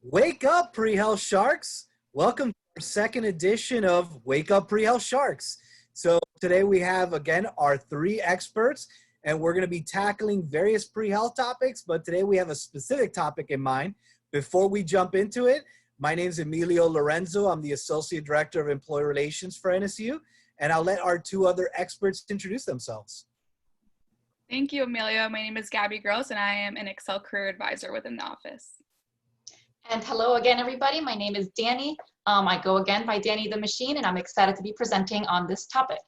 Wake up, pre-health sharks. Welcome to our second edition of Wake Up Pre-Health Sharks. So today we have, again, our three experts, and we're going to be tackling various pre-health topics, but today we have a specific topic in mind. Before we jump into it, my name is Emilio Lorenzo. I'm the Associate Director of Employee Relations for NSU, and I'll let our two other experts introduce themselves. Thank you, Emilio. My name is Gabby Gross, and I am an Excel Career Advisor within the office. And hello again, everybody. My name is Danny. I go again by Danny the Machine, and I'm excited to be presenting on this topic.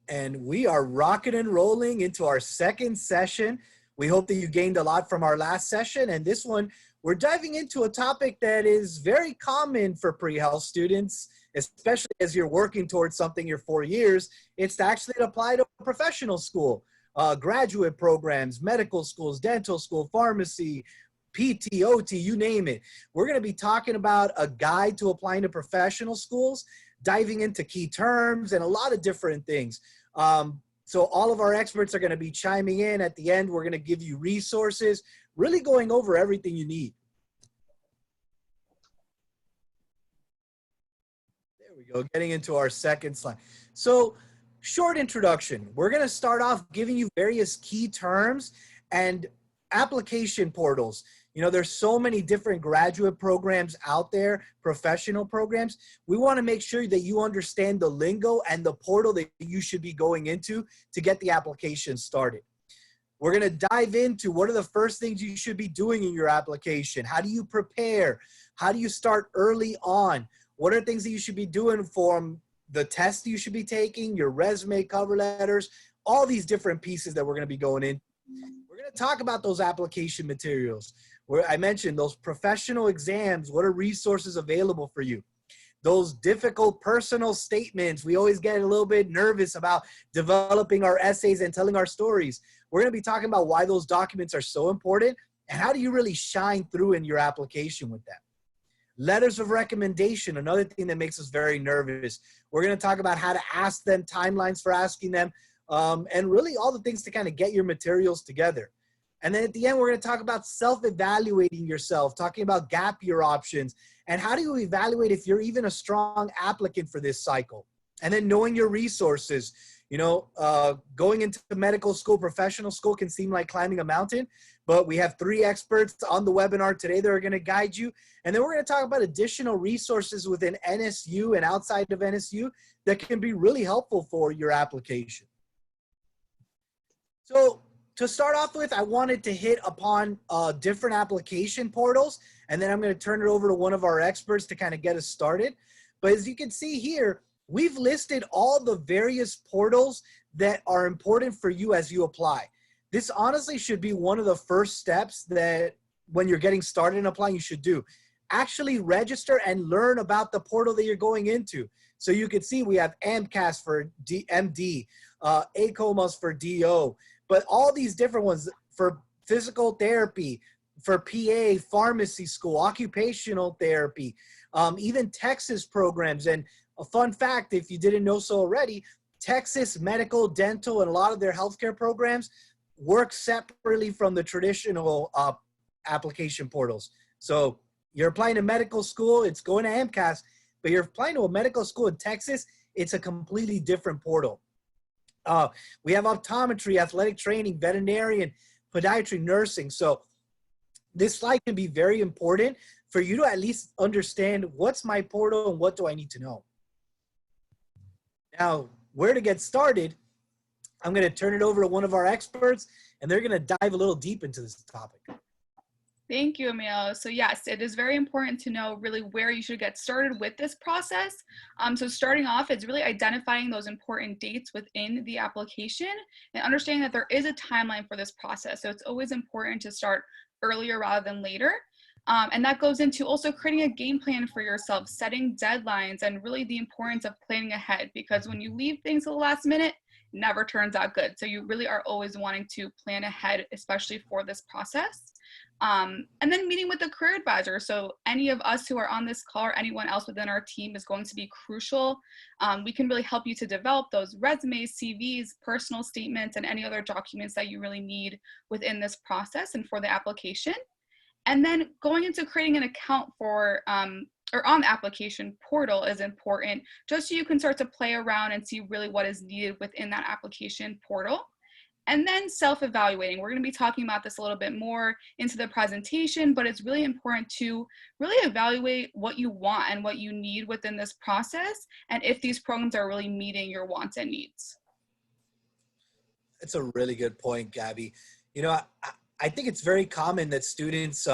And we are rocking and rolling into our second session. We hope that you gained a lot from our last session. And this one, we're diving into a topic that is very common for pre-health students, especially as you're working towards something your 4 years. It's to actually apply to professional school, graduate programs, medical schools, dental school, pharmacy, PT, OT, you name it. We're going to be talking about a guide to applying to professional schools, diving into key terms and a lot of different things. So all of our experts are going to be chiming in. At the end, we're going to give you resources, really going over everything you need. There we go, getting into our second slide. So short introduction. We're going to start off giving you various key terms and application portals. You know, there's so many different graduate programs out there, professional programs. We want to make sure that you understand the lingo and the portal that you should be going into to get the application started. We're going to dive into what are the first things you should be doing in your application. How do you prepare? How do you start early on? What are things that you should be doing from the test you should be taking, your resume, cover letters, all these different pieces that we're going to be going in. We're going to talk about those application materials. Where I mentioned those professional exams, what are resources available for you? Those difficult personal statements, we always get a little bit nervous about developing our essays and telling our stories. We're going to be talking about why those documents are so important and how do you really shine through in your application with them. Letters of recommendation, another thing that makes us very nervous. We're going to talk about how to ask them, timelines for asking them, and really all the things to kind of get your materials together. And then at the end, we're going to talk about self-evaluating yourself, talking about gap year options, and how do you evaluate if you're even a strong applicant for this cycle. And then knowing your resources. You know, going into medical school, professional school can seem like climbing a mountain, but we have three experts on the webinar today that are going to guide you. And then we're going to talk about additional resources within NSU and outside of NSU that can be really helpful for your application. So to start off with, I wanted to hit upon different application portals, and then I'm going to turn it over to one of our experts to kind of get us started. But as you can see here, we've listed all the various portals that are important for you as you apply. This honestly should be one of the first steps that when you're getting started in applying, you should do. Actually register and learn about the portal that you're going into. So you can see we have AMCAS for MD, ACOMAS for DO, but all these different ones for physical therapy, for PA, pharmacy school, occupational therapy, even Texas programs. And a fun fact, if you didn't know so already, Texas medical, dental, and a lot of their healthcare programs work separately from the traditional application portals. So you're applying to medical school, it's going to AMCAS, but you're applying to a medical school in Texas, it's a completely different portal. We have optometry, athletic training, veterinarian, podiatry, nursing. So this slide can be very important for you to at least understand what's my portal and what do I need to know. Now, where to get started, I'm going to turn it over to one of our experts, and they're going to dive a little deep into this topic. Thank you, Emilio. So yes, it is very important to know really where you should get started with this process. So starting off, it's really identifying those important dates within the application and understanding that there is a timeline for this process. So it's always important to start earlier rather than later. And that goes into also creating a game plan for yourself, setting deadlines, and really the importance of planning ahead, because when you leave things to the last minute, it never turns out good. So you really are always wanting to plan ahead, especially for this process. And then meeting with the career advisor. So any of us who are on this call or anyone else within our team is going to be crucial. We can really help you to develop those resumes, CVs, personal statements, and any other documents that you really need within this process and for the application. And then going into creating an account for or on the application portal is important, just so you can start to play around and see really what is needed within that application portal. And then self-evaluating. We're going to be talking about this a little bit more into the presentation, but it's really important to really evaluate what you want and what you need within this process, and if these programs are really meeting your wants and needs. That's a really good point, Gabby. You know, I think it's very common that students,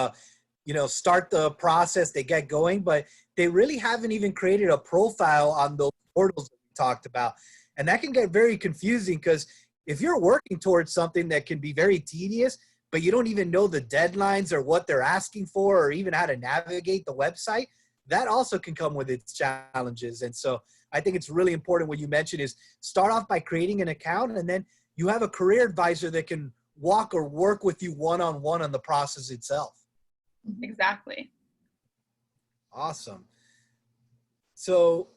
start the process, they get going, but they really haven't even created a profile on those portals that we talked about. And that can get very confusing, because if you're working towards something that can be very tedious, but you don't even know the deadlines or what they're asking for, or even how to navigate the website, that also can come with its challenges. And so I think it's really important what you mentioned is start off by creating an account, and then you have a career advisor that can walk or work with you one-on-one on the process itself. Exactly. Awesome. So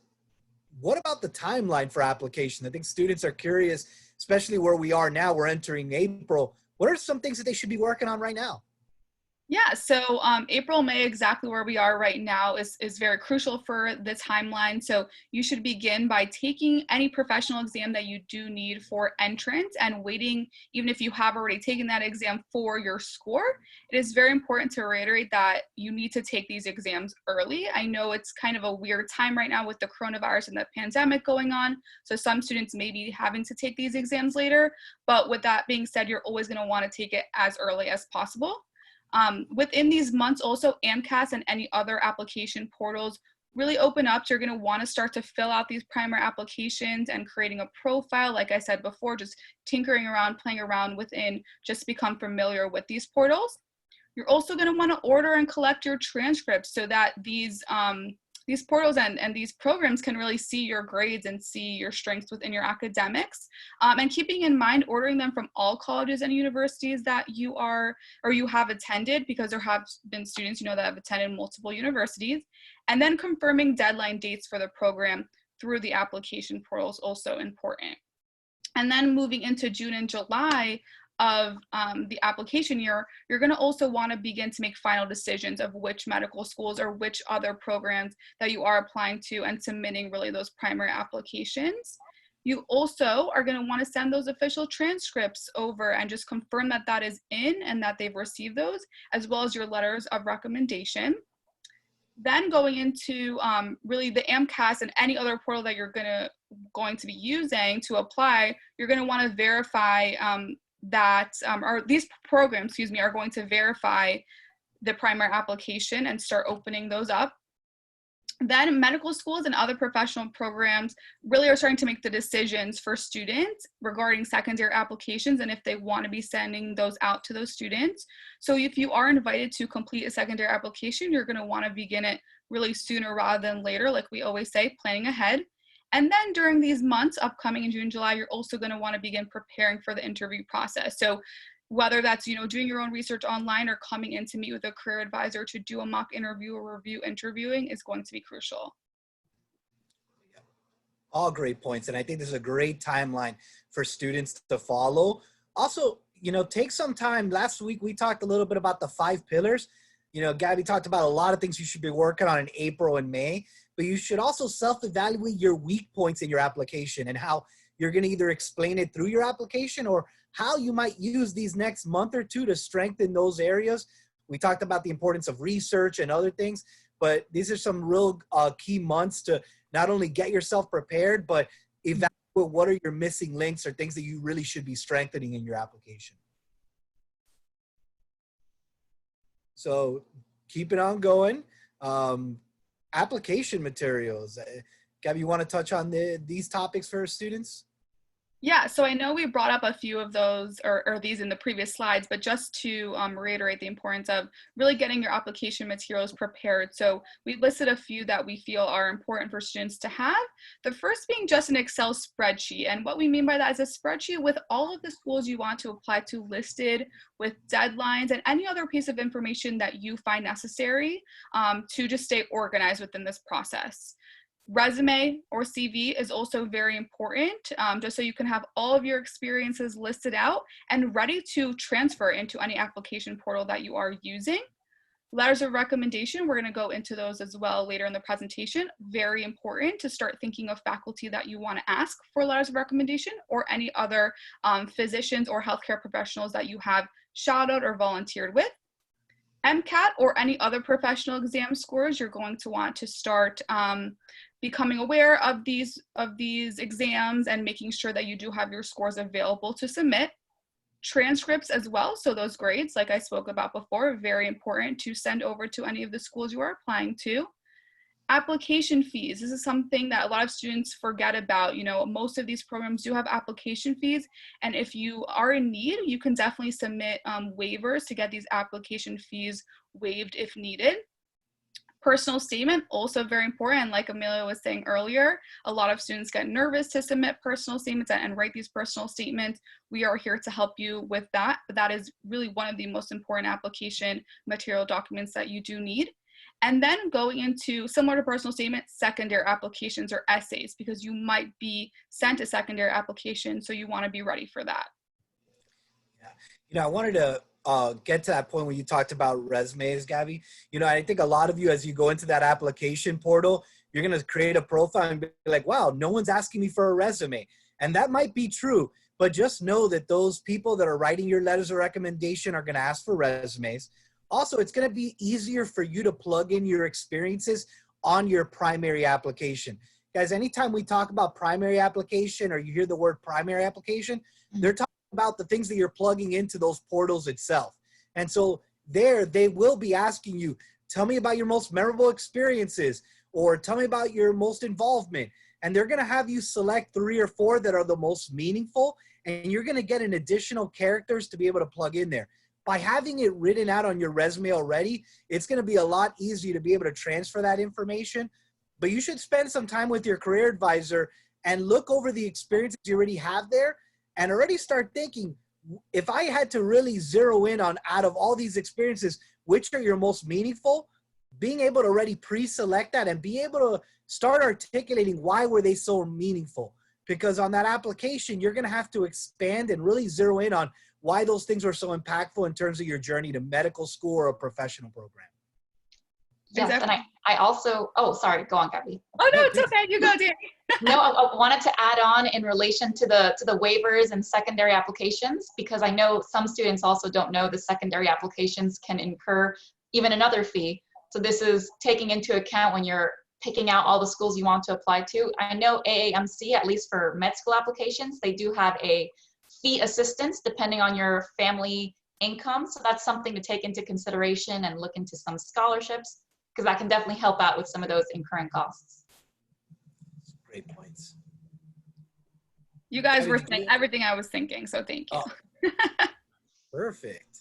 what about the timeline for application? I think students are curious, especially where we are now. We're entering April. What are some things that they should be working on right now? Yeah, so April, May, exactly where we are right now is very crucial for the timeline. So you should begin by taking any professional exam that you do need for entrance, and waiting, even if you have already taken that exam, for your score. It is very important to reiterate that you need to take these exams early. I know it's kind of a weird time right now with the coronavirus and the pandemic going on, so some students may be having to take these exams later, but with that being said, you're always going to want to take it as early as possible. Within these months also, AMCAS and any other application portals really open up. So you're going to want to start to fill out these primer applications and creating a profile. Like I said before, just tinkering around, playing around within, just become familiar with these portals. You're also going to want to order and collect your transcripts so that these portals and these programs can really see your grades and see your strengths within your academics. And keeping in mind, ordering them from all colleges and universities that you are, or you have attended, because there have been students, that have attended multiple universities. And then confirming deadline dates for the program through the application portal is also important. And then moving into June and July of the application year, you're going to also want to begin to make final decisions of which medical schools or which other programs that you are applying to, and submitting really those primary applications. You also are going to want to send those official transcripts over and just confirm that that is in and that they've received those, as well as your letters of recommendation. Then going into really the AMCAS and any other portal that you're going to be using to apply, you're going to want to verify that or these programs, are going to verify the primary application and start opening those up. Then medical schools and other professional programs really are starting to make the decisions for students regarding secondary applications, and if they want to be sending those out to those students. So if you are invited to complete a secondary application, you're going to want to begin it really sooner rather than later, like we always say, planning ahead. And then during these months upcoming in June, July, you're also going to want to begin preparing for the interview process. So whether that's, doing your own research online or coming in to meet with a career advisor to do a mock interview or review interviewing is going to be crucial. All great points. And I think this is a great timeline for students to follow. Also, take some time. Last week, we talked a little bit about the 5 pillars. Gabby talked about a lot of things you should be working on in April and May, but you should also self-evaluate your weak points in your application and how you're going to either explain it through your application or how you might use these next month or two to strengthen those areas. We talked about the importance of research and other things, but these are some real key months to not only get yourself prepared, but evaluate what are your missing links or things that you really should be strengthening in your application. So keep it on going. Application materials. Gabby, you want to touch on these topics for students? Yeah, so I know we brought up a few of those or these in the previous slides, but just to reiterate the importance of really getting your application materials prepared. So we listed a few that we feel are important for students to have. The first being just an Excel spreadsheet. And what we mean by that is a spreadsheet with all of the schools you want to apply to listed, with deadlines and any other piece of information that you find necessary to just stay organized within this process. Resume or CV is also very important, just so you can have all of your experiences listed out and ready to transfer into any application portal that you are using. Letters of recommendation, we're going to go into those as well later in the presentation. Very important to start thinking of faculty that you want to ask for letters of recommendation, or any other physicians or healthcare professionals that you have shadowed or volunteered with. MCAT or any other professional exam scores, you're going to want to start becoming aware of these exams and making sure that you do have your scores available to submit. Transcripts as well, so those grades, like I spoke about before, very important to send over to any of the schools you are applying to. Application fees, this is something that a lot of students forget about. You know, most of these programs do have application fees, and if you are in need, you can definitely submit waivers to get these application fees waived if needed. Personal statement, also very important. Like Amelia was saying earlier, a lot of students get nervous to submit personal statements and write these personal statements. We are here to help you with that, but that is really one of the most important application material documents that you do need. And then going into, similar to personal statement, secondary applications or essays, because you might be sent a secondary application, so you want to be ready for that. Yeah. You know, I wanted to get to that point when you talked about resumes, Gabby. You know, I think a lot of you, as you go into that application portal, you're going to create a profile and be like, wow, no one's asking me for a resume. And that might be true, but just know that those people that are writing your letters of recommendation are going to ask for resumes. Also, it's going to be easier for you to plug in your experiences on your primary application. Guys, anytime we talk about primary application or you hear the word primary application, they're talking about the things that you're plugging into those portals itself. And so there, they will be asking you, tell me about your most memorable experiences, or tell me about your most involvement. And they're going to have you select 3 or 4 that are the most meaningful, and you're going to get an additional characters to be able to plug in there. By having it written out on your resume already, it's going to be a lot easier to be able to transfer that information. But you should spend some time with your career advisor and look over the experiences you already have there, and already start thinking, if I had to really zero in on, out of all these experiences, which are your most meaningful, being able to already pre-select that and be able to start articulating why were they so meaningful. Because on that application, you're going to have to expand and really zero in on why those things were so impactful in terms of your journey to medical school or a professional program. Yes, Exactly. and I also, oh, sorry, go on, Gabby. Oh, no, it's okay. You go, Danny. No, I wanted to add on in relation to the waivers and secondary applications, because I know some students also don't know the secondary applications can incur even another fee. So this is taking into account when you're picking out all the schools you want to apply to. I know AAMC, at least for med school applications, they do have a fee assistance depending on your family income. So that's something to take into consideration and look into some scholarships, because that can definitely help out with some of those incurring costs. Great points. You guys were saying everything I was thinking, so thank you. Oh, perfect.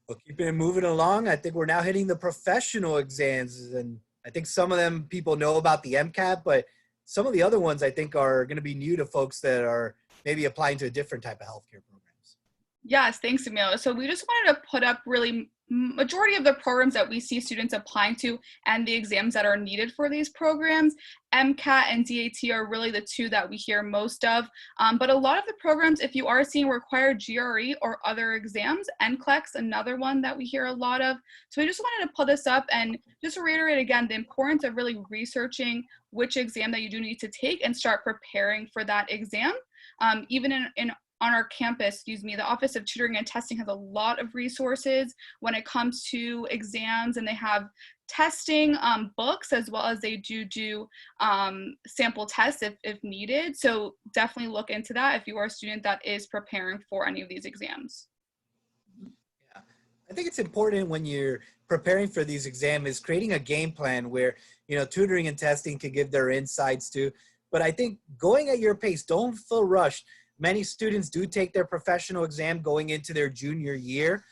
Well, keeping it moving along, I think we're now hitting the professional exams, and I think some of them people know about the MCAT, but some of the other ones I think are going to be new to folks that are maybe applying to a different type of healthcare programs. Yes, thanks, Emil. So we just wanted to put up really majority of the programs that we see students applying to and the exams that are needed for these programs. MCAT and DAT are really the 2 that we hear most of. But a lot of the programs, if you are seeing required GRE or other exams, NCLEX, another one that we hear a lot of. So we just wanted to put this up and just reiterate again the importance of really researching which exam that you do need to take and start preparing for that exam. Even on our campus, the Office of Tutoring and Testing has a lot of resources when it comes to exams, and they have testing books, as well as they do sample tests if needed. So definitely look into that if you are a student that is preparing for any of these exams. Yeah, I think it's important when you're preparing for these exams is creating a game plan where, you know, tutoring and testing can give their insights too. But I think going at your pace, don't feel rushed. Many students do take their professional exam going into their junior year,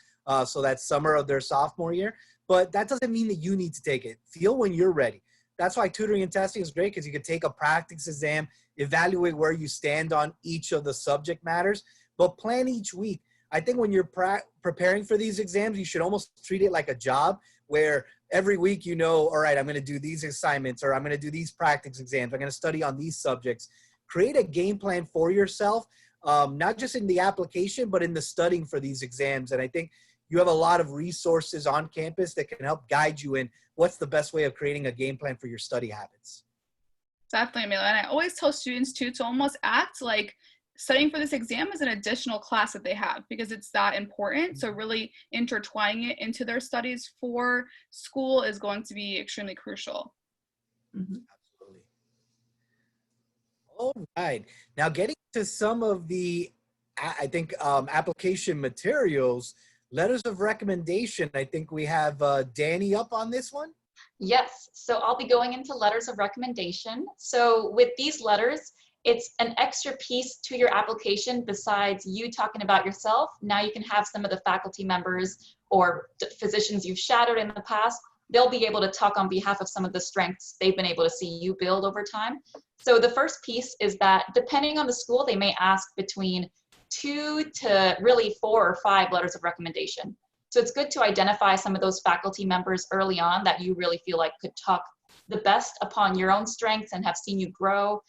so that's summer of their sophomore year, but that doesn't mean that you need to take it. Feel when you're ready. That's why tutoring and testing is great, because you can take a practice exam, evaluate where you stand on each of the subject matters, but plan each week. I think when you're preparing for these exams, you should almost treat it like a job where every week you know, all right, I'm going to do these assignments, or I'm going to do these practice exams, I'm going to study on these subjects. Create a game plan for yourself, not just in the application, but in the studying for these exams. And I think you have a lot of resources on campus that can help guide you in what's the best way of creating a game plan for your study habits. Definitely, Amelia. And I always tell students too to almost act like studying for this exam is an additional class that they have because it's that important. So really intertwining it into their studies for school is going to be extremely crucial. Mhm. Absolutely. All right. Now getting to some of the, I think, application materials, letters of recommendation. I think we have Danny up on this one. Yes, so I'll be going into letters of recommendation. So with these letters, it's an extra piece to your application besides you talking about yourself. Now you can have some of the faculty members or physicians you've shadowed in the past. They'll be able to talk on behalf of some of the strengths they've been able to see you build over time. So the first piece is that depending on the school, they may ask between 2 to really 4 or 5 letters of recommendation. So it's good to identify some of those faculty members early on that you really feel like could talk the best upon your own strengths and have seen you grow.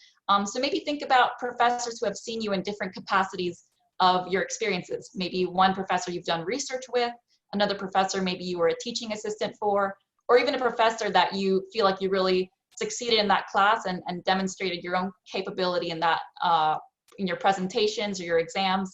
So maybe think about professors who have seen you in different capacities of your experiences. Maybe one professor you've done research with, another professor maybe you were a teaching assistant for, or even a professor that you feel like you really succeeded in that class and demonstrated your own capability in that in your presentations or your exams.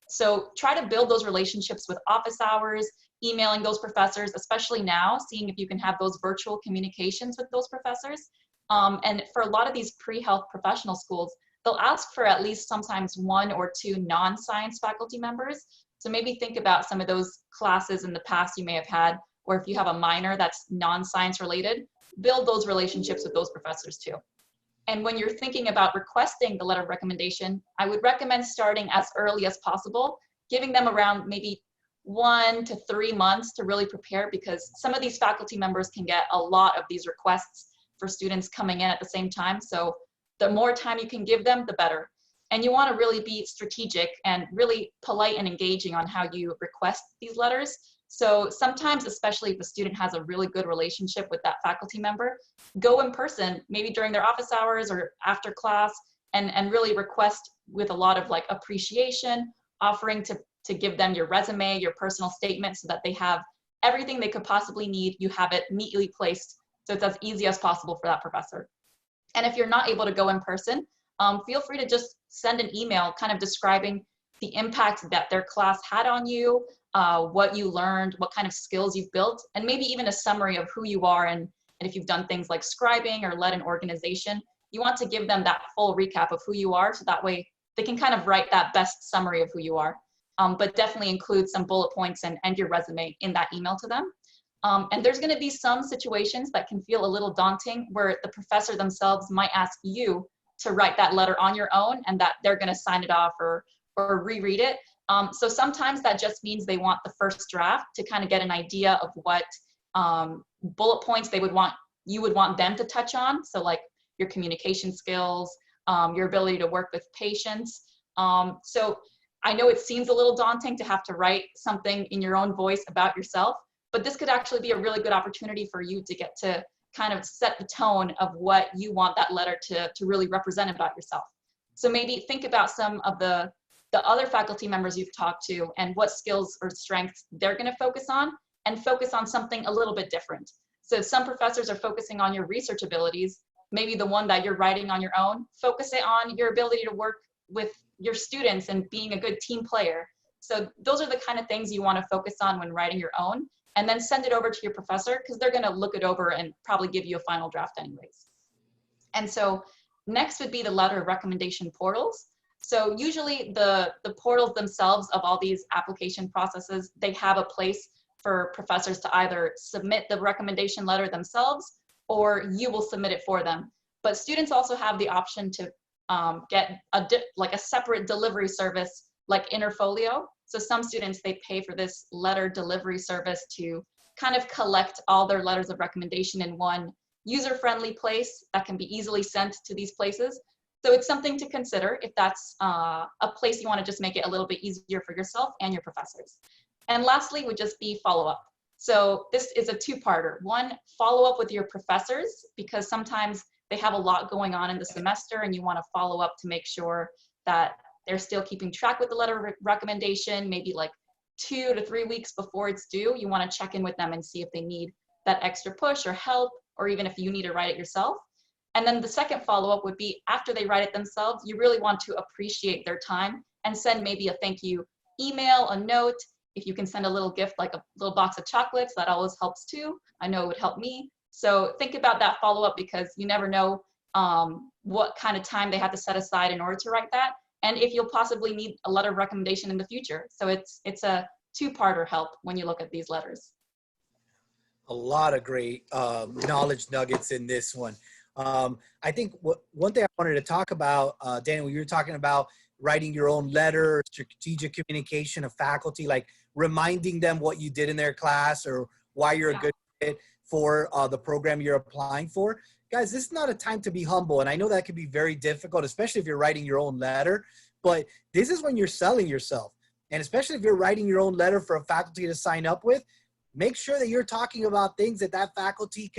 So try to build those relationships with office hours, emailing those professors, especially now, seeing if you can have those virtual communications with those professors. And for a lot of these pre-health professional schools, they'll ask for at least sometimes 1 or 2 non-science faculty members. So maybe think about some of those classes in the past you may have had, or if you have a minor that's non-science related, build those relationships with those professors too. And when you're thinking about requesting the letter of recommendation, I would recommend starting as early as possible, giving them around maybe 1 to 3 months to really prepare, because some of these faculty members can get a lot of these requests for students coming in at the same time. So the more time you can give them, the better. And you want to really be strategic and really polite and engaging on how you request these letters. So sometimes, especially if the student has a really good relationship with that faculty member, go in person, maybe during their office hours or after class, and really request with a lot of like appreciation, offering to give them your resume, your personal statement, so that they have everything they could possibly need. You have it neatly placed, so it's as easy as possible for that professor. And if you're not able to go in person, feel free to just send an email kind of describing the impact that their class had on you, what you learned, what kind of skills you've built, and maybe even a summary of who you are. And if you've done things like scribing or led an organization, you want to give them that full recap of who you are, so that way they can kind of write that best summary of who you are. But definitely include some bullet points and your resume in that email to them. And there's going to be some situations that can feel a little daunting where the professor themselves might ask you to write that letter on your own, and that they're going to sign it off or reread it. So sometimes that just means they want the first draft to kind of get an idea of what bullet points you would want them to touch on. So like your communication skills, your ability to work with patients. So I know it seems a little daunting to have to write something in your own voice about yourself, but this could actually be a really good opportunity for you to get to kind of set the tone of what you want that letter to really represent about yourself. So maybe think about some of the other faculty members you've talked to and what skills or strengths they're going to focus on, and focus on something a little bit different. So if some professors are focusing on your research abilities, maybe the one that you're writing on your own, focus it on your ability to work with your students and being a good team player. So those are the kind of things you want to focus on when writing your own, and then send it over to your professor, because they're going to look it over and probably give you a final draft anyways. And so next would be the letter of recommendation portals. So usually the portals themselves of all these application processes, they have a place for professors to either submit the recommendation letter themselves, or you will submit it for them. But students also have the option to get a separate delivery service like Interfolio. So some students, they pay for this letter delivery service to kind of collect all their letters of recommendation in one user-friendly place that can be easily sent to these places. So it's something to consider if that's a place you want to just make it a little bit easier for yourself and your professors. And lastly would just be follow-up. So this is a two-parter. One, follow up with your professors, because sometimes they have a lot going on in the semester and you want to follow up to make sure that they're still keeping track with the letter of recommendation, maybe like 2 to 3 weeks before it's due, you want to check in with them and see if they need that extra push or help, or even if you need to write it yourself. And then the second follow-up would be after they write it themselves, you really want to appreciate their time and send maybe a thank you email, a note. If you can send a little gift like a little box of chocolates, that always helps too. I know it would help me. So think about that follow-up, because you never know what kind of time they have to set aside in order to write that, and if you'll possibly need a letter of recommendation in the future. So it's a two-parter help when you look at these letters. A lot of great knowledge nuggets in this one. I think one thing I wanted to talk about, Daniel, you were talking about writing your own letter, strategic communication of faculty, like reminding them what you did in their class or why you're a good fit for the program you're applying for. Guys, this is not a time to be humble. And I know that can be very difficult, especially if you're writing your own letter, but this is when you're selling yourself. And especially if you're writing your own letter for a faculty to sign up with, make sure that you're talking about things that that faculty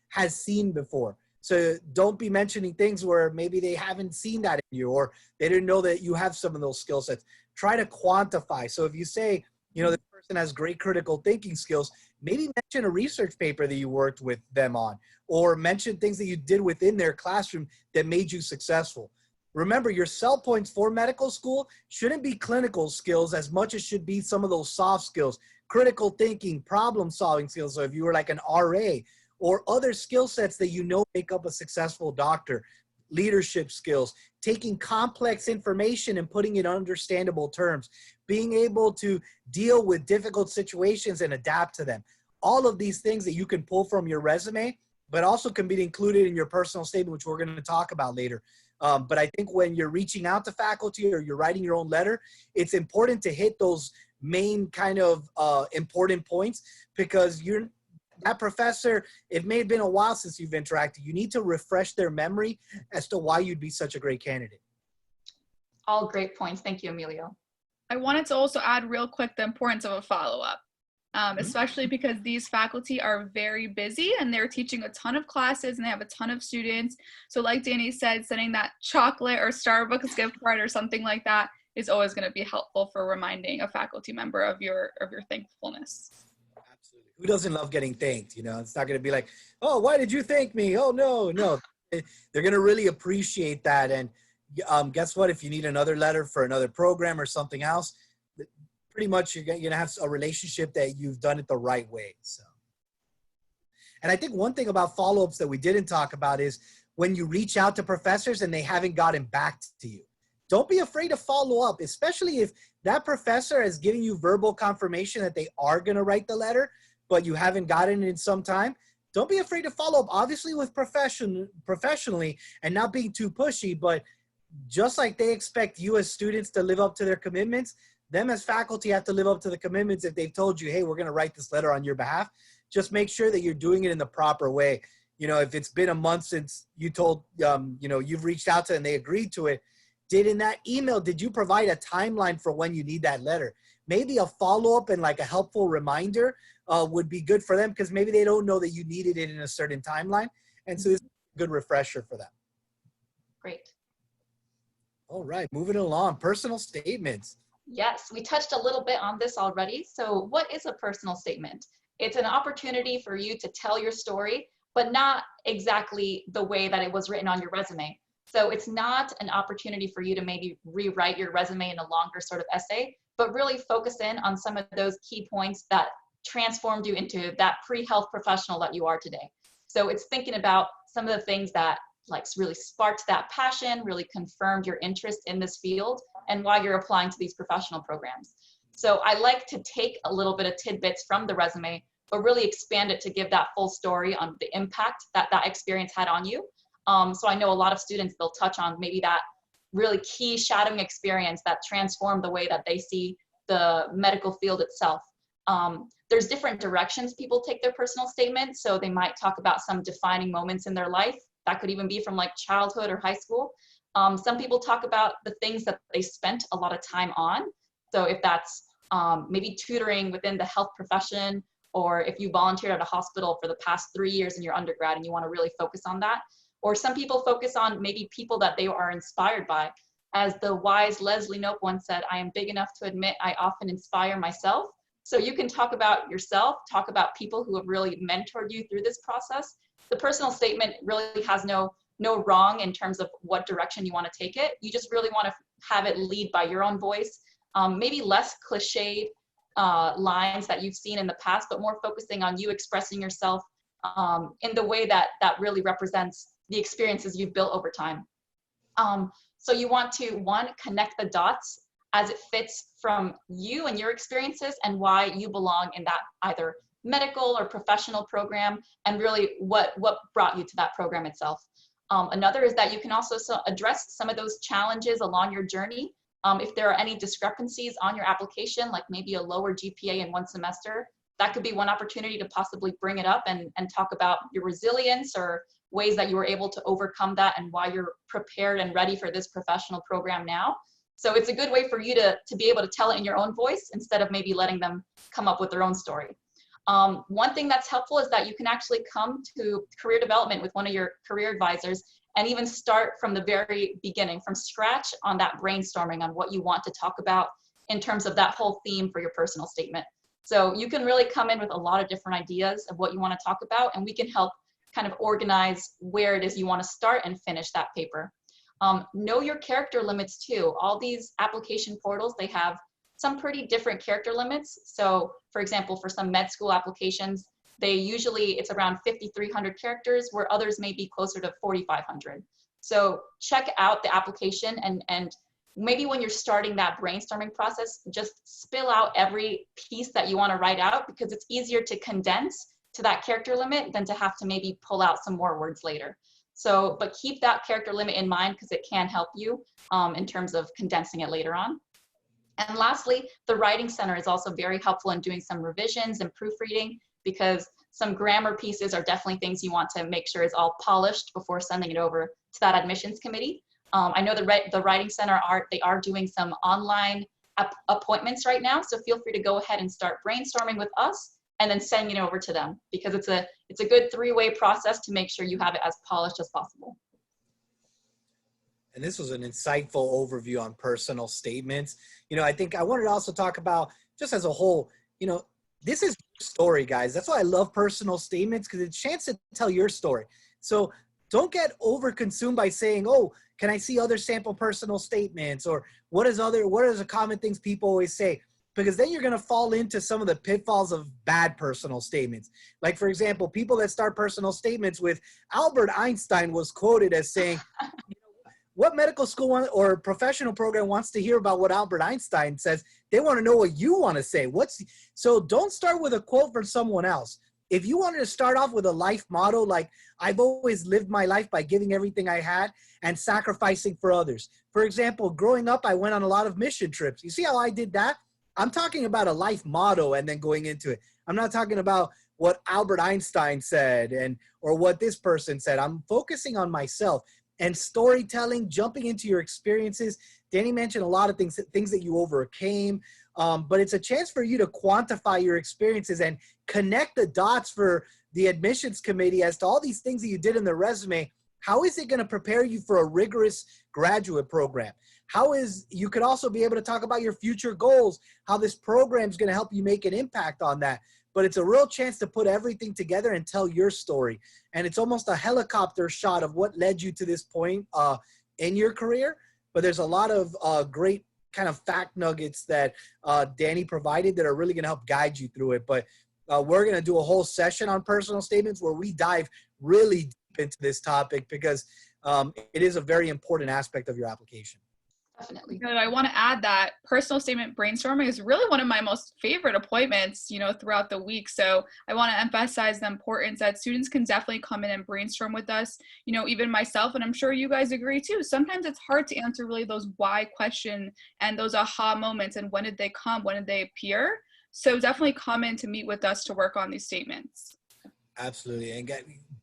has seen before. So don't be mentioning things where maybe they haven't seen that in you, or they didn't know that you have some of those skill sets. Try to quantify. So if you say, you know, this person has great critical thinking skills, maybe mention a research paper that you worked with them on, or mention things that you did within their classroom that made you successful. Remember, your sell points for medical school shouldn't be clinical skills as much as should be some of those soft skills, critical thinking, problem solving skills. So if you were like an RA, or other skill sets that you know make up a successful doctor, leadership skills, taking complex information and putting it in understandable terms, being able to deal with difficult situations and adapt to them. All of these things that you can pull from your resume, but also can be included in your personal statement, which we're going to talk about later. But I think when you're reaching out to faculty or you're writing your own letter, it's important to hit those main kind of important points, because that professor, it may have been a while since you've interacted. You need to refresh their memory as to why you'd be such a great candidate. All great points. Thank you, Emilio. I wanted to also add real quick the importance of a follow-up, especially because these faculty are very busy and they're teaching a ton of classes and they have a ton of students. So like Danny said, sending that chocolate or Starbucks gift card or something like that is always going to be helpful for reminding a faculty member of your thankfulness. Absolutely. Who doesn't love getting thanked? You know, it's not going to be like, oh, why did you thank me? Oh, no. They're going to really appreciate that. And guess what? If you need another letter for another program or something else, pretty much you're going to have a relationship that you've done it the right way. So, and I think one thing about follow-ups that we didn't talk about is when you reach out to professors and they haven't gotten back to you. Don't be afraid to follow up, especially if that professor is giving you verbal confirmation that they are going to write the letter, but you haven't gotten it in some time. Don't be afraid to follow up, obviously with professionally and not being too pushy, but just like they expect you as students to live up to their commitments, them as faculty have to live up to the commitments. If they've told you, hey, we're going to write this letter on your behalf, just make sure that you're doing it in the proper way. You know, if it's been a month since you told, you've reached out to and they agreed to it, in that email, did you provide a timeline for when you need that letter? Maybe a follow-up and like a helpful reminder would be good for them, because maybe they don't know that you needed it in a certain timeline. And so it's a good refresher for them. Great. All right, moving along, personal statements. Yes, we touched a little bit on this already. So what is a personal statement? It's an opportunity for you to tell your story, but not exactly the way that it was written on your resume. So it's not an opportunity for you to maybe rewrite your resume in a longer sort of essay, but really focus in on some of those key points that transformed you into that pre-health professional that you are today. So it's thinking about some of the things that like really sparked that passion, really confirmed your interest in this field and why you're applying to these professional programs. So I like to take a little bit of tidbits from the resume, but really expand it to give that full story on the impact that that experience had on you. So I know a lot of students, they'll touch on maybe that really key shadowing experience that transformed the way that they see the medical field itself. There's different directions people take their personal statements. So they might talk about some defining moments in their life. That could even be from like childhood or high school. Some people talk about the things that they spent a lot of time on. So if that's maybe tutoring within the health profession, or if you volunteered at a hospital for the past 3 years in your undergrad and you want to really focus on that. Or some people focus on maybe people that they are inspired by. As the wise Leslie Knope once said, I am big enough to admit I often inspire myself. So you can talk about yourself, talk about people who have really mentored you through this process. The personal statement really has no wrong in terms of what direction you want to take it. You just really want to have it lead by your own voice, maybe less cliched lines that you've seen in the past, but more focusing on you expressing yourself in the way that really represents the experiences you've built over time. So you want to, one, connect the dots as it fits from you and your experiences and why you belong in that either medical or professional program, and really what brought you to that program itself. Another is that you can also address some of those challenges along your journey. If there are any discrepancies on your application, like maybe a lower GPA in one semester, that could be one opportunity to possibly bring it up and talk about your resilience or ways that you were able to overcome that and why you're prepared and ready for this professional program now. So it's a good way for you to be able to tell it in your own voice instead of maybe letting them come up with their own story. One thing that's helpful is that you can actually come to career development with one of your career advisors and even start from the very beginning, from scratch, on that brainstorming on what you want to talk about in terms of that whole theme for your personal statement. So you can really come in with a lot of different ideas of what you want to talk about, and we can help kind of organize where it is you want to start and finish that paper. Know your character limits too. All these application portals, they have some pretty different character limits. So for example, for some med school applications, it's around 5,300 characters, where others may be closer to 4,500. So check out the application, and maybe when you're starting that brainstorming process, just spill out every piece that you want to write out, because it's easier to condense to that character limit than to have to maybe pull out some more words later. So, but keep that character limit in mind, because it can help you in terms of condensing it later on. And lastly, the Writing Center is also very helpful in doing some revisions and proofreading, because some grammar pieces are definitely things you want to make sure is all polished before sending it over to that admissions committee. I know the Writing Center they are doing some online appointments right now, so feel free to go ahead and start brainstorming with us and then sending it over to them, because it's a good three-way process to make sure you have it as polished as possible. And this was an insightful overview on personal statements. I think I wanted to also talk about, just as a whole, this is your story, guys. That's why I love personal statements, because it's a chance to tell your story. So don't get over-consumed by saying, oh, can I see other sample personal statements? Or what are the common things people always say? Because then you're going to fall into some of the pitfalls of bad personal statements. Like, for example, people that start personal statements with Albert Einstein was quoted as saying, what medical school or professional program wants to hear about what Albert Einstein says? They want to know what you want to say. So don't start with a quote from someone else. If you wanted to start off with a life motto, like, I've always lived my life by giving everything I had and sacrificing for others. For example, growing up, I went on a lot of mission trips. You see how I did that? I'm talking about a life motto and then going into it. I'm not talking about what Albert Einstein said or what this person said. I'm focusing on myself. And storytelling, jumping into your experiences. Danny mentioned a lot of things that you overcame, but it's a chance for you to quantify your experiences and connect the dots for the admissions committee as to all these things that you did in the resume. How is it going to prepare you for a rigorous graduate program? You could also be able to talk about your future goals, how this program is going to help you make an impact on that. But it's a real chance to put everything together and tell your story. And it's almost a helicopter shot of what led you to this point in your career. But there's a lot of great kind of fact nuggets that Danny provided that are really going to help guide you through it. But we're going to do a whole session on personal statements where we dive really deep into this topic, because it is a very important aspect of your application. Definitely. Good. I want to add that personal statement brainstorming is really one of my most favorite appointments, throughout the week. So I want to emphasize the importance that students can definitely come in and brainstorm with us. Even myself, and I'm sure you guys agree too, sometimes it's hard to answer really those why question and those aha moments, and when did they come, when did they appear? So definitely come in to meet with us to work on these statements. Absolutely. And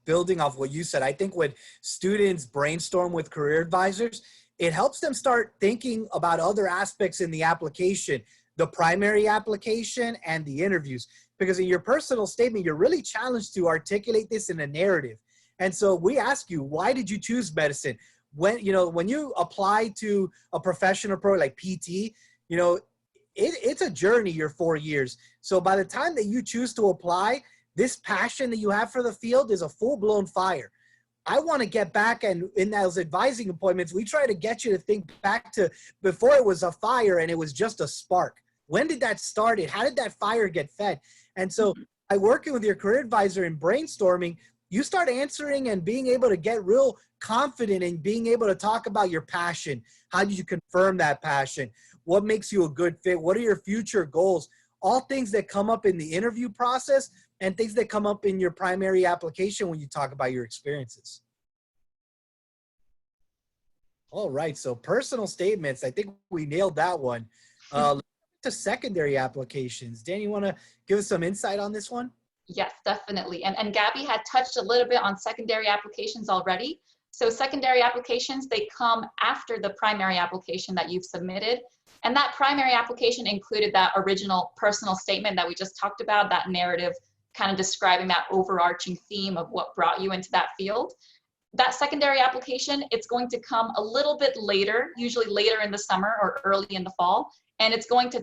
building off what you said, I think when students brainstorm with career advisors, it helps them start thinking about other aspects in the application, the primary application and the interviews. Because in your personal statement, you're really challenged to articulate this in a narrative. And so we ask you, why did you choose medicine? when, you know, when you apply to a professional program like PT, you know, it's a journey, your 4 years. So by the time that you choose to apply, this passion that you have for the field is a full-blown fire. I want to get back, and in those advising appointments, we try to get you to think back to before it was a fire and it was just a spark. When did that start? How did that fire get fed? And so by working with your career advisor and brainstorming, you start answering and being able to get real confident in being able to talk about your passion. How did you confirm that passion? What makes you a good fit? What are your future goals? All things that come up in the interview process and things that come up in your primary application when you talk about your experiences. All right, so personal statements, I think we nailed that one. To secondary applications. Dan, you want to give us some insight on this one? Yes, definitely. And Gabby had touched a little bit on secondary applications already. So secondary applications, they come after the primary application that you've submitted. And that primary application included that original personal statement that we just talked about, that narrative kind of describing that overarching theme of what brought you into that field. That secondary application, it's going to come a little bit later, usually later in the summer or early in the fall. And it's going to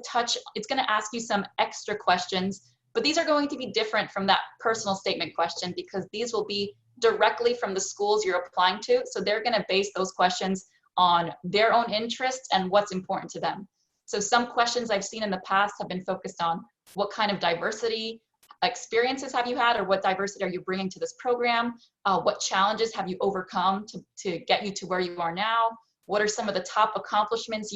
ask you some extra questions, but these are going to be different from that personal statement question because these will be directly from the schools you're applying to. So they're going to base those questions on their own interests and what's important to them. So some questions I've seen in the past have been focused on what kind of diversity experiences have you had, or what diversity are you bringing to this program? What challenges have you overcome to get you to where you are now? What are some of the top accomplishments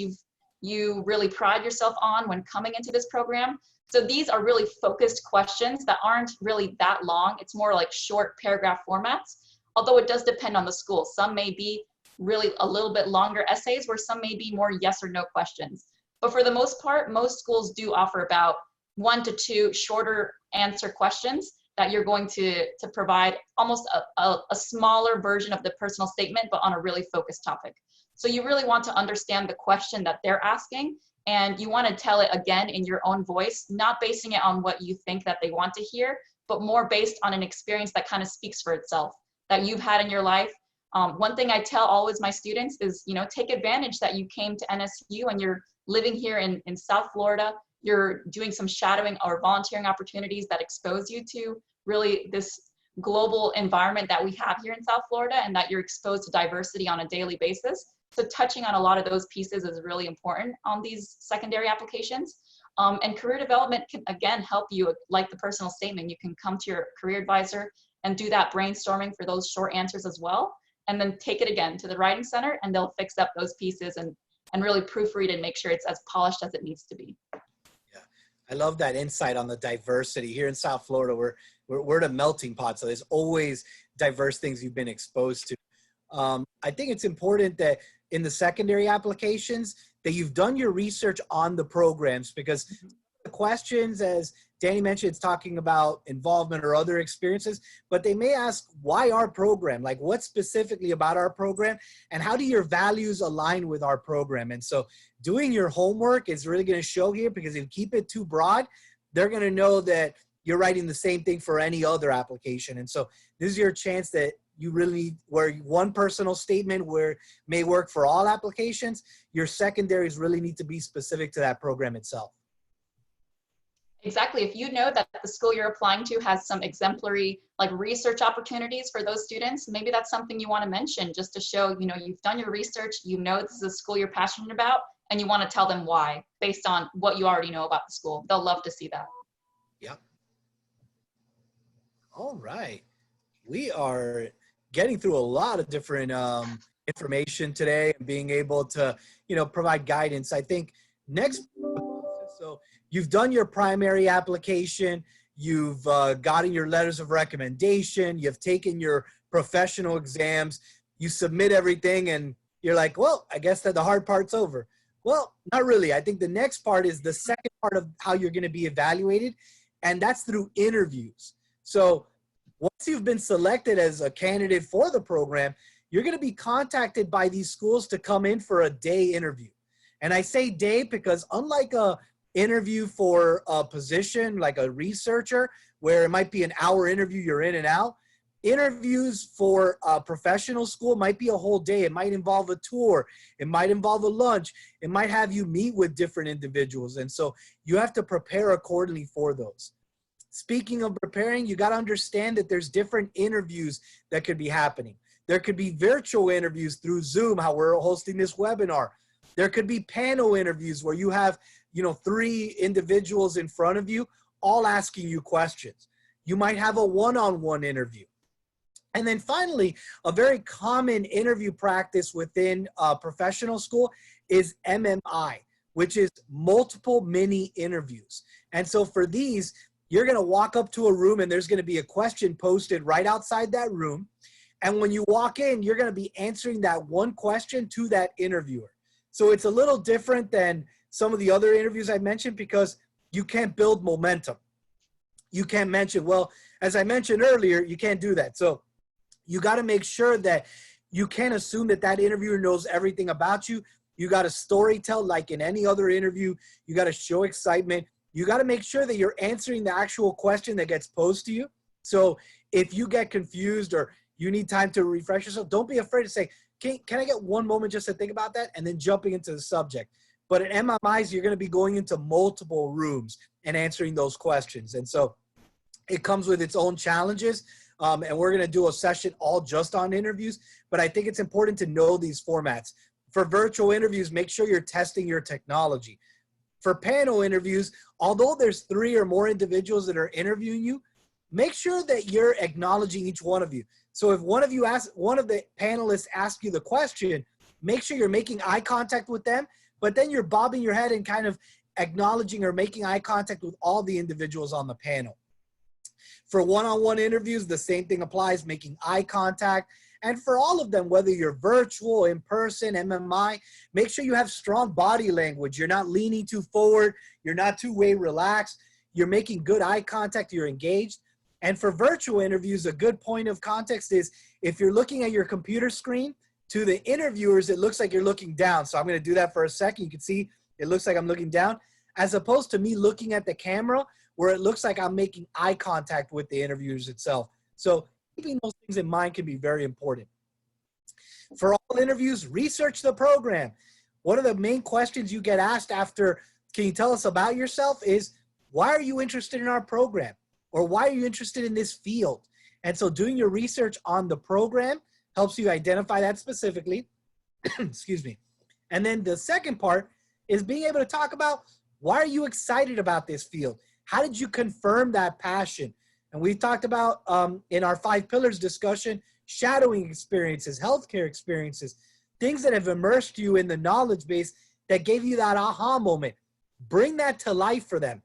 you really pride yourself on when coming into this program? So these are really focused questions that aren't really that long. It's more like short paragraph formats, although it does depend on the school. Some may be really a little bit longer essays where some may be more yes or no questions. But for the most part, most schools do offer about 1 to 2 shorter answer questions that you're going to provide almost a smaller version of the personal statement, but on a really focused topic. So you really want to understand the question that they're asking, and you want to tell it again in your own voice, not basing it on what you think that they want to hear, but more based on an experience that kind of speaks for itself, that you've had in your life. One thing I tell always my students is, you know, take advantage that you came to NSU and you're living here in South Florida. You're doing some shadowing or volunteering opportunities that expose you to really this global environment that we have here in South Florida, and that you're exposed to diversity on a daily basis. So touching on a lot of those pieces is really important on these secondary applications. And career development can, again, help you, like the personal statement. You can come to your career advisor and do that brainstorming for those short answers as well, and then take it again to the writing center, and they'll fix up those pieces and really proofread and make sure it's as polished as it needs to be. Yeah, I love that insight on the diversity. Here in South Florida, we're the melting pot, so there's always diverse things you've been exposed to. I think it's important that in the secondary applications that you've done your research on the programs, because the questions, as Danny mentioned, it's talking about involvement or other experiences, but they may ask, why our program? Like, what specifically about our program, and how do your values align with our program? And so doing your homework is really going to show here, because if you keep it too broad, they're going to know that you're writing the same thing for any other application. And so this is your chance that you really, where one personal statement may work for all applications, your secondaries really need to be specific to that program itself. Exactly. If you know that the school you're applying to has some exemplary like research opportunities for those students, maybe that's something you want to mention, just to show, you know, you've done your research, you know this is a school you're passionate about, and you want to tell them why based on what you already know about the school. They'll love to see that. Yep. All right. We are getting through a lot of different information today and being able to, you know, provide guidance. I think next, so you've done your primary application, you've gotten your letters of recommendation, you've taken your professional exams, you submit everything, and you're like, well, I guess that the hard part's over. Well, not really. I think the next part is the second part of how you're going to be evaluated, and that's through interviews. So once you've been selected as a candidate for the program, you're going to be contacted by these schools to come in for a day interview. And I say day because unlike a interview for a position like a researcher, where it might be an hour interview, you're in and out, Interviews for a professional school might be a whole day. It might involve a tour. It might involve a lunch. It might have you meet with different individuals. And so you have to prepare accordingly for those. Speaking of preparing, you got to understand that there's different interviews that could be happening. There could be virtual interviews through Zoom, how we're hosting this webinar. There could be panel interviews where you have, 3 individuals in front of you, all asking you questions. You might have a one-on-one interview. And then finally, a very common interview practice within a professional school is MMI, which is multiple mini interviews. And so for these, you're going to walk up to a room and there's going to be a question posted right outside that room. And when you walk in, you're going to be answering that one question to that interviewer. So it's a little different than some of the other interviews I mentioned because you can't build momentum. You can't mention, well, as I mentioned earlier, you can't do that. So you got to make sure that you can't assume that that interviewer knows everything about you. You got to story tell like in any other interview. You got to show excitement. You got to make sure that you're answering the actual question that gets posed to you. So if you get confused or you need time to refresh yourself, don't be afraid to say, can I get one moment just to think about that? And then jumping into the subject. But at MMIs, you're going to be going into multiple rooms and answering those questions. And so it comes with its own challenges. And we're going to do a session all just on interviews. But I think it's important to know these formats. For virtual interviews, make sure you're testing your technology. For panel interviews, although there's 3 or more individuals that are interviewing you, make sure that you're acknowledging each one of you. So if one of the panelists asks you the question, make sure you're making eye contact with them, but then you're bobbing your head and kind of acknowledging or making eye contact with all the individuals on the panel. For one-on-one interviews, the same thing applies, making eye contact. And for all of them, whether you're virtual, in person, MMI, make sure you have strong body language. You're not leaning too forward. You're not too way relaxed. You're making good eye contact. You're engaged. And for virtual interviews, a good point of context is if you're looking at your computer screen, to the interviewers, it looks like you're looking down. So I'm going to do that for a second. You can see it looks like I'm looking down, as opposed to me looking at the camera where it looks like I'm making eye contact with the interviewers itself. So keeping those things in mind can be very important. For all interviews, research the program. One of the main questions you get asked after, can you tell us about yourself, is why are you interested in our program? Or why are you interested in this field? And so doing your research on the program helps you identify that specifically. Excuse me. And then the second part is being able to talk about why are you excited about this field? How did you confirm that passion? And we talked about in our 5 pillars discussion, shadowing experiences, healthcare experiences, things that have immersed you in the knowledge base that gave you that aha moment. Bring that to life for them.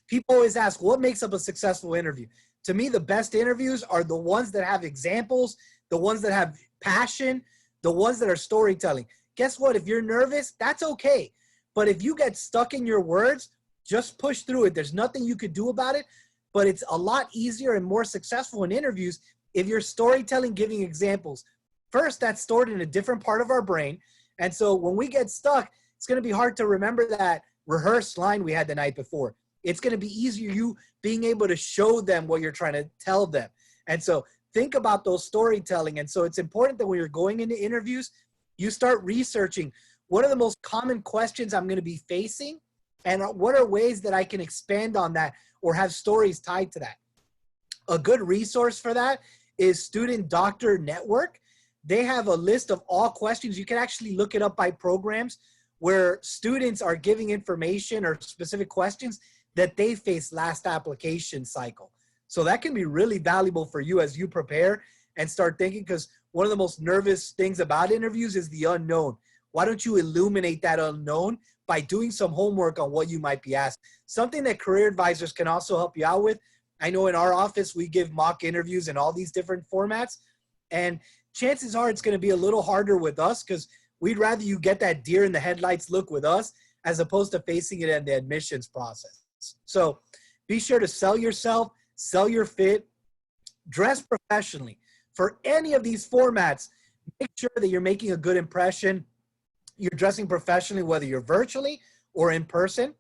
People always ask, what makes up a successful interview? To me, the best interviews are the ones that have examples, the ones that have passion, the ones that are storytelling. Guess what? If you're nervous, that's okay. But if you get stuck in your words, just push through it. There's nothing you could do about it, but it's a lot easier and more successful in interviews if you're storytelling, giving examples. First, that's stored in a different part of our brain. And so when we get stuck, it's going to be hard to remember that rehearsed line we had the night before. It's going to be easier you being able to show them what you're trying to tell them. And so think about those storytelling. And so it's important that when you're going into interviews, you start researching what are the most common questions I'm going to be facing and what are ways that I can expand on that or have stories tied to that. A good resource for that is Student Doctor Network. They have a list of all questions. You can actually look it up by programs where students are giving information or specific questions that they face last application cycle. So that can be really valuable for you as you prepare and start thinking, because one of the most nervous things about interviews is the unknown. Why don't you illuminate that unknown by doing some homework on what you might be asked? Something that career advisors can also help you out with. I know in our office, we give mock interviews in all these different formats, and chances are it's going to be a little harder with us because we'd rather you get that deer in the headlights look with us as opposed to facing it in the admissions process. So be sure to sell yourself, sell your fit, dress professionally. For any of these formats, make sure that you're making a good impression. You're dressing professionally, whether you're virtually or in person.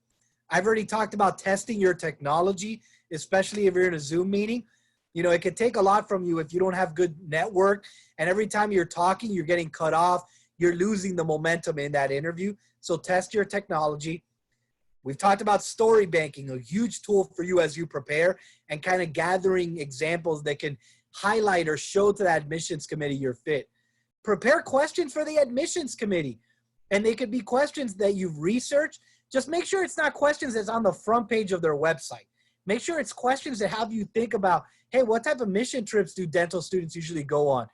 I've already talked about testing your technology, especially if you're in a Zoom meeting. You know, it could take a lot from you if you don't have good network, and every time you're talking, you're getting cut off. You're losing the momentum in that interview. So test your technology. We've talked about story banking, a huge tool for you as you prepare, and kind of gathering examples that can highlight or show to the admissions committee your fit. Prepare questions for the admissions committee, and they could be questions that you've researched. Just make sure it's not questions that's on the front page of their website. Make sure it's questions that have you think about, hey, what type of mission trips do dental students usually go on?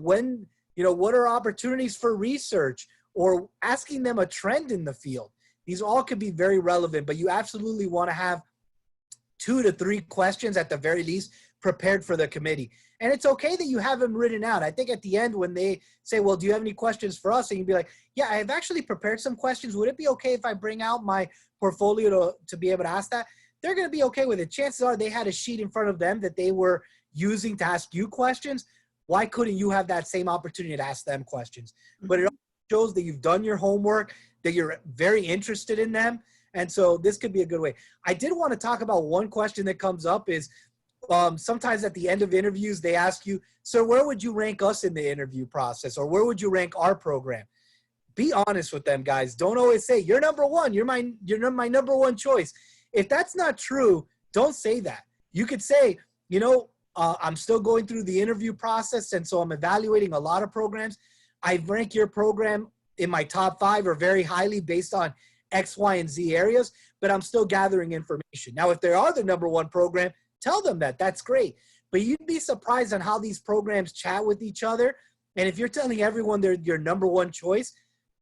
When, you know, what are opportunities for research, or asking them a trend in the field? These all could be very relevant, but you absolutely want to have 2 to 3 questions at the very least prepared for the committee. And it's okay that you have them written out. I think at the end when they say, well, do you have any questions for us? And you'd be like, yeah, I've actually prepared some questions. Would it be okay if I bring out my portfolio to be able to ask that? They're going to be okay with it. Chances are they had a sheet in front of them that they were using to ask you questions. Why couldn't you have that same opportunity to ask them questions? But it also shows that you've done your homework, that you're very interested in them. And so this could be a good way. I did want to talk about one question that comes up is sometimes at the end of interviews, they ask you, so where would you rank us in the interview process? Or where would you rank our program? Be honest with them, guys. Don't always say, you're number one. You're my number one choice. If that's not true, don't say that. You could say, you know, I'm still going through the interview process, and so I'm evaluating a lot of programs. I rank your program in my top 5 or very highly based on X, Y, and Z areas, but I'm still gathering information. Now, if they are the number one program, tell them that. That's great. But you'd be surprised on how these programs chat with each other. And if you're telling everyone they're your number one choice,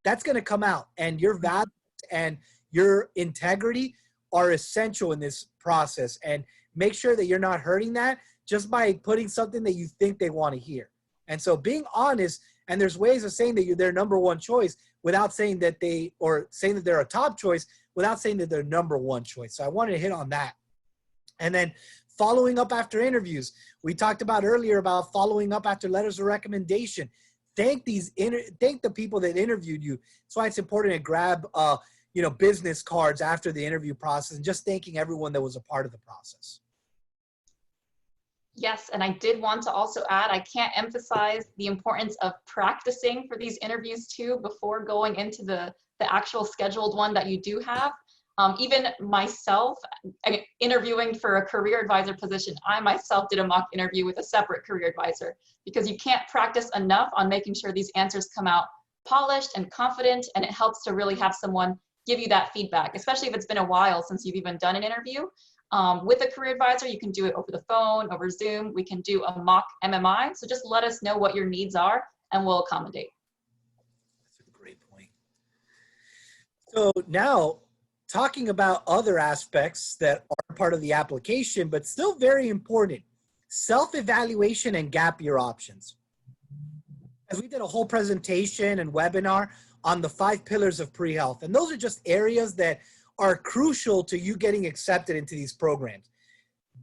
that's going to come out. And your values and your integrity are essential in this process. And make sure that you're not hurting that just by putting something that you think they want to hear. And so being honest, and there's ways of saying that you're their number one choice without saying that saying that they're a top choice without saying that they're number one choice. So I wanted to hit on that. And then following up after interviews. We talked about earlier about following up after letters of recommendation. Thank the people that interviewed you. That's why it's important to grab business cards after the interview process and just thanking everyone that was a part of the process. Yes, and I did want to also add, I can't emphasize the importance of practicing for these interviews too before going into the actual scheduled one that you do have. Even myself, interviewing for a career advisor position, I myself did a mock interview with a separate career advisor because you can't practice enough on making sure these answers come out polished and confident, and it helps to really have someone give you that feedback, especially if it's been a while since you've even done an interview. With a career advisor, you can do it over the phone, over Zoom. We can do a mock MMI. So just let us know what your needs are and we'll accommodate. That's a great point. So now, talking about other aspects that are part of the application, but still very important, self-evaluation and gap year options. As we did a whole presentation and webinar on the 5 pillars of pre-health, and those are just areas that are crucial to you getting accepted into these programs.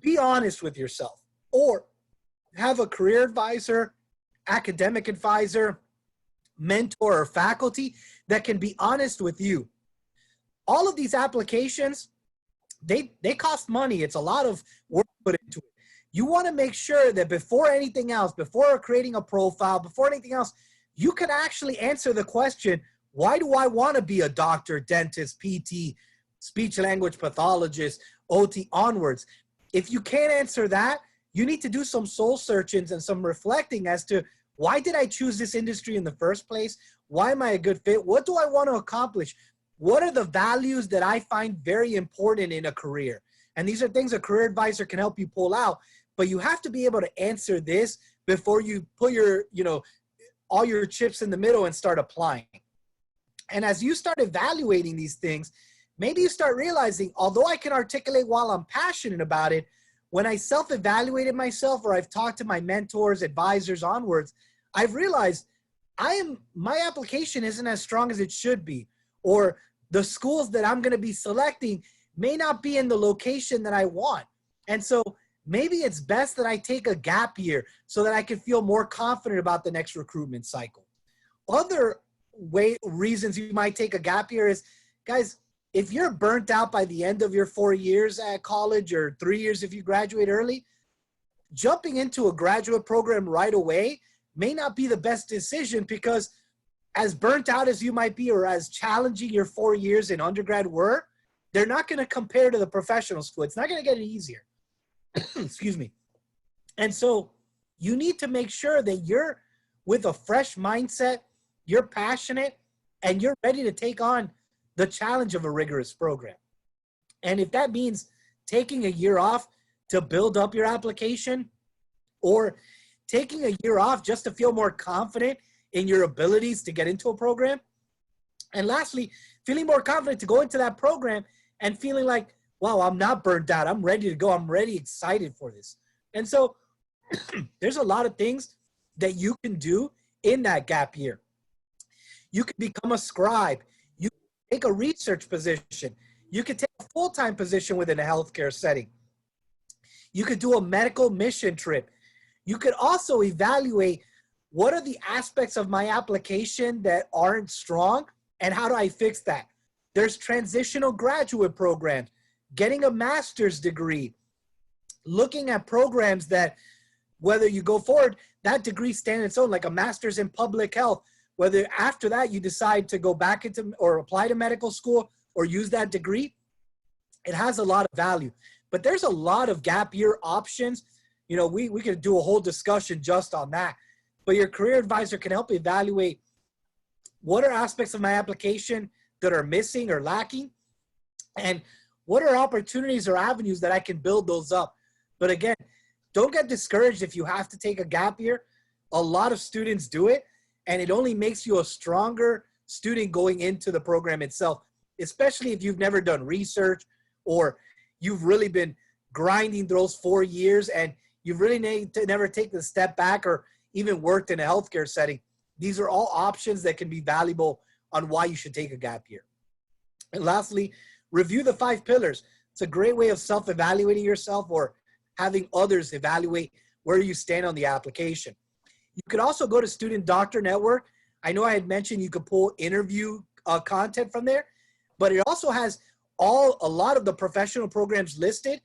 Be honest with yourself, or have a career advisor, academic advisor, mentor, or faculty that can be honest with you. All of these applications, they cost money. It's a lot of work put into it. You want to make sure that before anything else, before creating a profile, before anything else, you can actually answer the question, why do I want to be a doctor, dentist, PT, speech language pathologist, OT onwards? If you can't answer that, you need to do some soul searchings and some reflecting as to, why did I choose this industry in the first place? Why am I a good fit? What do I want to accomplish? What are the values that I find very important in a career? And these are things a career advisor can help you pull out, but you have to be able to answer this before you put your, all your chips in the middle and start applying. And as you start evaluating these things, maybe you start realizing, although I can articulate while I'm passionate about it, when I self-evaluated myself, or I've talked to my mentors, advisors onwards, I've realized my application isn't as strong as it should be, or the schools that I'm going to be selecting may not be in the location that I want. And so maybe it's best that I take a gap year so that I can feel more confident about the next recruitment cycle. Other reasons you might take a gap year is, guys, if you're burnt out by the end of your 4 years at college, or 3 years if you graduate early, jumping into a graduate program right away may not be the best decision, because as burnt out as you might be, or as challenging your 4 years in undergrad were, they're not going to compare to the professional school. It's not going to get any easier. Excuse me. And so you need to make sure that you're with a fresh mindset, you're passionate, and you're ready to take on the challenge of a rigorous program. And if that means taking a year off to build up your application, or taking a year off just to feel more confident in your abilities to get into a program, and lastly, feeling more confident to go into that program and feeling like, wow, I'm not burnt out. I'm ready to go. I'm ready, excited for this. And so there's a lot of things that you can do in that gap year. You can become a scribe. You can take a research position. You could take a full-time position within a healthcare setting. You could do a medical mission trip. You could also evaluate, what are the aspects of my application that aren't strong, and how do I fix that? There's transitional graduate programs, getting a master's degree, looking at programs that, whether you go forward, that degree stands on its own, like a master's in public health, whether after that you decide to go back into or apply to medical school or use that degree, it has a lot of value. But there's a lot of gap year options. You know, we could do a whole discussion just on that. But your career advisor can help evaluate, what are aspects of my application that are missing or lacking, and what are opportunities or avenues that I can build those up. But again, don't get discouraged if you have to take a gap year. A lot of students do it, and it only makes you a stronger student going into the program itself, especially if you've never done research, or you've really been grinding those 4 years and you've really never taken a step back or even worked in a healthcare setting. These are all options that can be valuable on why you should take a gap year. And lastly, review the 5 pillars. It's a great way of self-evaluating yourself, or having others evaluate where you stand on the application. You could also go to Student Doctor Network. I know I had mentioned you could pull interview content from there, but it also has a lot of the professional programs listed.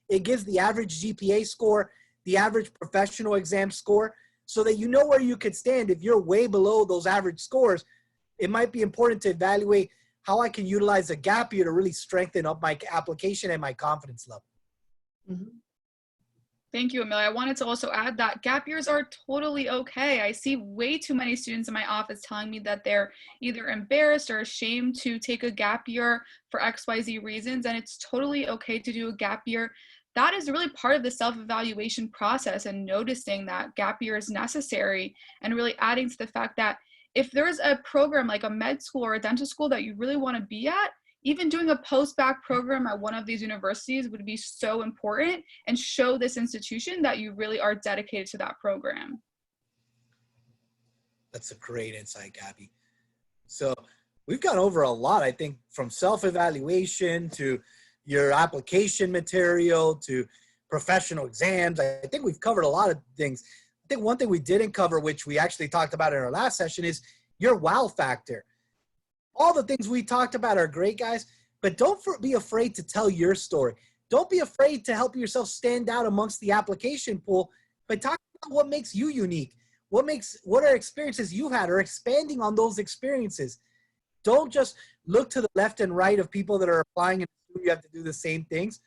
It gives the average GPA score, the average professional exam score, so that you know where you could stand. If you're way below those average scores, it might be important to evaluate how I can utilize a gap year to really strengthen up my application and my confidence level. Mhm. Thank you, Amelia. I wanted to also add that gap years are totally okay. I see way too many students in my office telling me that they're either embarrassed or ashamed to take a gap year for XYZ reasons, and it's totally okay to do a gap year. That is really part of the self-evaluation process, and noticing that gap year is necessary, and really adding to the fact that if there's a program like a med school or a dental school that you really want to be at, even doing a post-bac program at one of these universities would be so important, and show this institution that you really are dedicated to that program. That's a great insight, Gabby. So we've gone over a lot, I think, from self-evaluation to your application material to professional exams. I think we've covered a lot of things. I think one thing we didn't cover, which we actually talked about in our last session, is your wow factor. All the things we talked about are great, guys, but don't be afraid to tell your story. Don't be afraid to help yourself stand out amongst the application pool by talking about what makes you unique. What are experiences you've had, or expanding on those experiences. Don't just look to the left and right of people that are applying and assume you have to do the same things.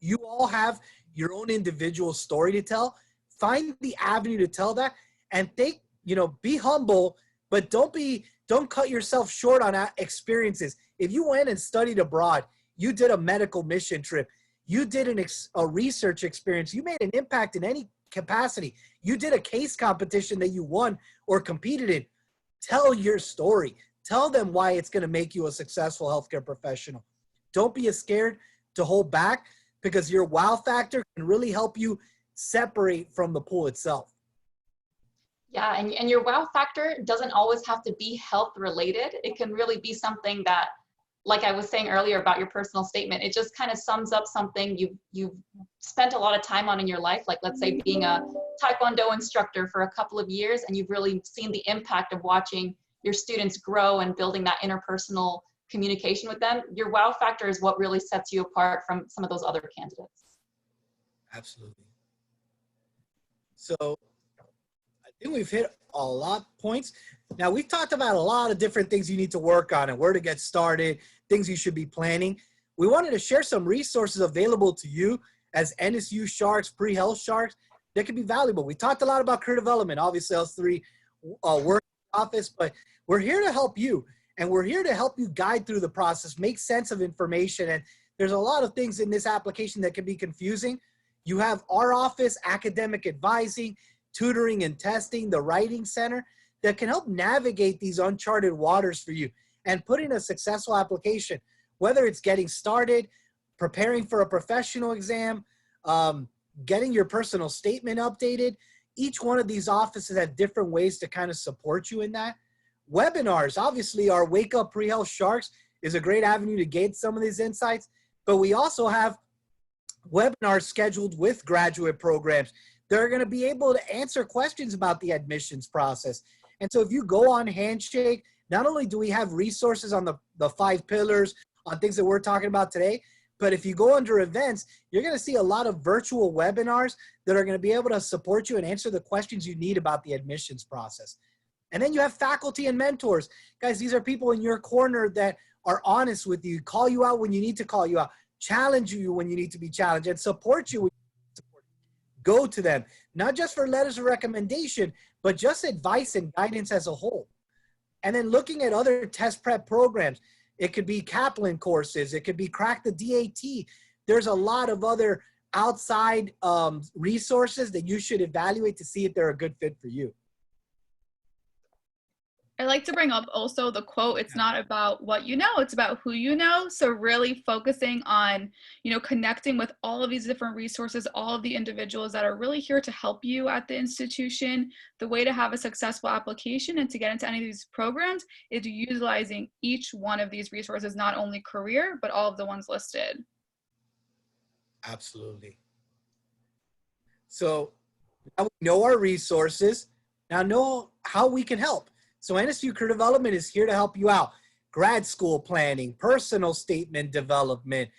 You all have your own individual story to tell. Find the avenue to tell that, and be humble, but don't cut yourself short on experiences. If you went and studied abroad, you did a medical mission trip, you did a research experience, you made an impact in any capacity, you did a case competition that you won or competed in, tell your story. Tell them why it's going to make you a successful healthcare professional. Don't be scared to hold back, because your wow factor can really help you separate from the pool itself. Yeah, and your wow factor doesn't always have to be health related. It can really be something that, like I was saying earlier about your personal statement, it just kind of sums up something you've spent a lot of time on in your life. Like, let's say being a Taekwondo instructor for a couple of years, and you've really seen the impact of watching your students grow and building that interpersonal communication with them. Your wow factor is what really sets you apart from some of those other candidates. Absolutely. So I think we've hit a lot of points. Now, we've talked about a lot of different things you need to work on and where to get started, things you should be planning. We wanted to share some resources available to you as NSU Sharks, pre-health Sharks, that could be valuable. We talked a lot about career development. Obviously, us three work in the office, but we're here to help you. And we're here to help you guide through the process, make sense of information. And there's a lot of things in this application that can be confusing. You have our office, academic advising, tutoring and testing, the writing center that can help navigate these uncharted waters for you and put in a successful application, whether it's getting started, preparing for a professional exam, getting your personal statement updated. Each one of these offices have different ways to kind of support you in that. Webinars, obviously our Wake Up Pre-Health Sharks is a great avenue to gain some of these insights, but we also have webinars scheduled with graduate programs. They're going to be able to answer questions about the admissions process. And so if you go on Handshake, not only do we have resources on the 5 pillars, on things that we're talking about today, but if you go under events, you're going to see a lot of virtual webinars that are going to be able to support you and answer the questions you need about the admissions process. And then you have faculty and mentors. Guys, these are people in your corner that are honest with you, call you out when you need to call you out, challenge you when you need to be challenged, and support you when you need to support you. Go to them, not just for letters of recommendation, but just advice and guidance as a whole. And then looking at other test prep programs, it could be Kaplan courses, it could be Crack the DAT. There's a lot of other outside resources that you should evaluate to see if they're a good fit for you. I like to bring up also the quote, it's not about what you know, it's about who you know. So really focusing on, connecting with all of these different resources, all of the individuals that are really here to help you at the institution. The way to have a successful application and to get into any of these programs is utilizing each one of these resources, not only career, but all of the ones listed. Absolutely. So now we know our resources, now know how we can help. So NSU Career Development is here to help you out. Grad school planning, personal statement development,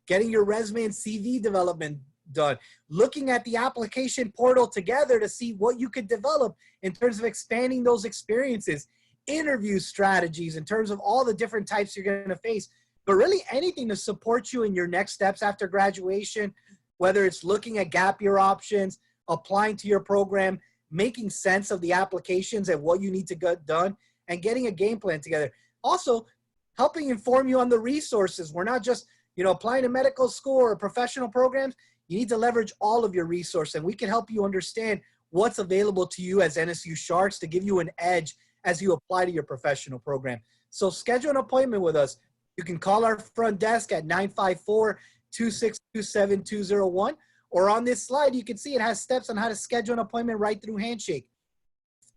getting your resume and CV development done, looking at the application portal together to see what you could develop in terms of expanding those experiences, interview strategies in terms of all the different types you're going to face, but really anything to support you in your next steps after graduation, whether it's looking at gap year options, applying to your program, making sense of the applications and what you need to get done, and getting a game plan together. Also, helping inform you on the resources. We're not just, applying to medical school or professional programs. You need to leverage all of your resources, and we can help you understand what's available to you as NSU Sharks to give you an edge as you apply to your professional program. So schedule an appointment with us. You can call our front desk at 954-262-7201. Or on this slide, you can see it has steps on how to schedule an appointment right through Handshake.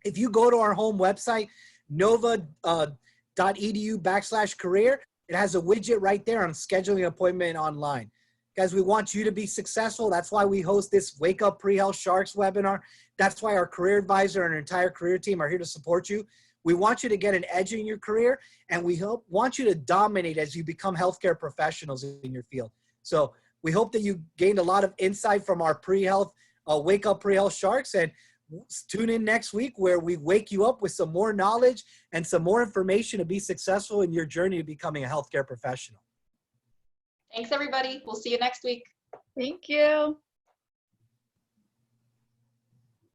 If you go to our home website, nova.edu/career, it has a widget right there on scheduling an appointment online. Guys, we want you to be successful. That's why we host this Wake Up Pre-Health Sharks webinar. That's why our career advisor and our entire career team are here to support you. We want you to get an edge in your career, and we want you to dominate as you become healthcare professionals in your field. So we hope that you gained a lot of insight from our pre-health, Wake Up Pre-Health Sharks, and tune in next week where we wake you up with some more knowledge and some more information to be successful in your journey to becoming a healthcare professional. Thanks, everybody. We'll see you next week. Thank you.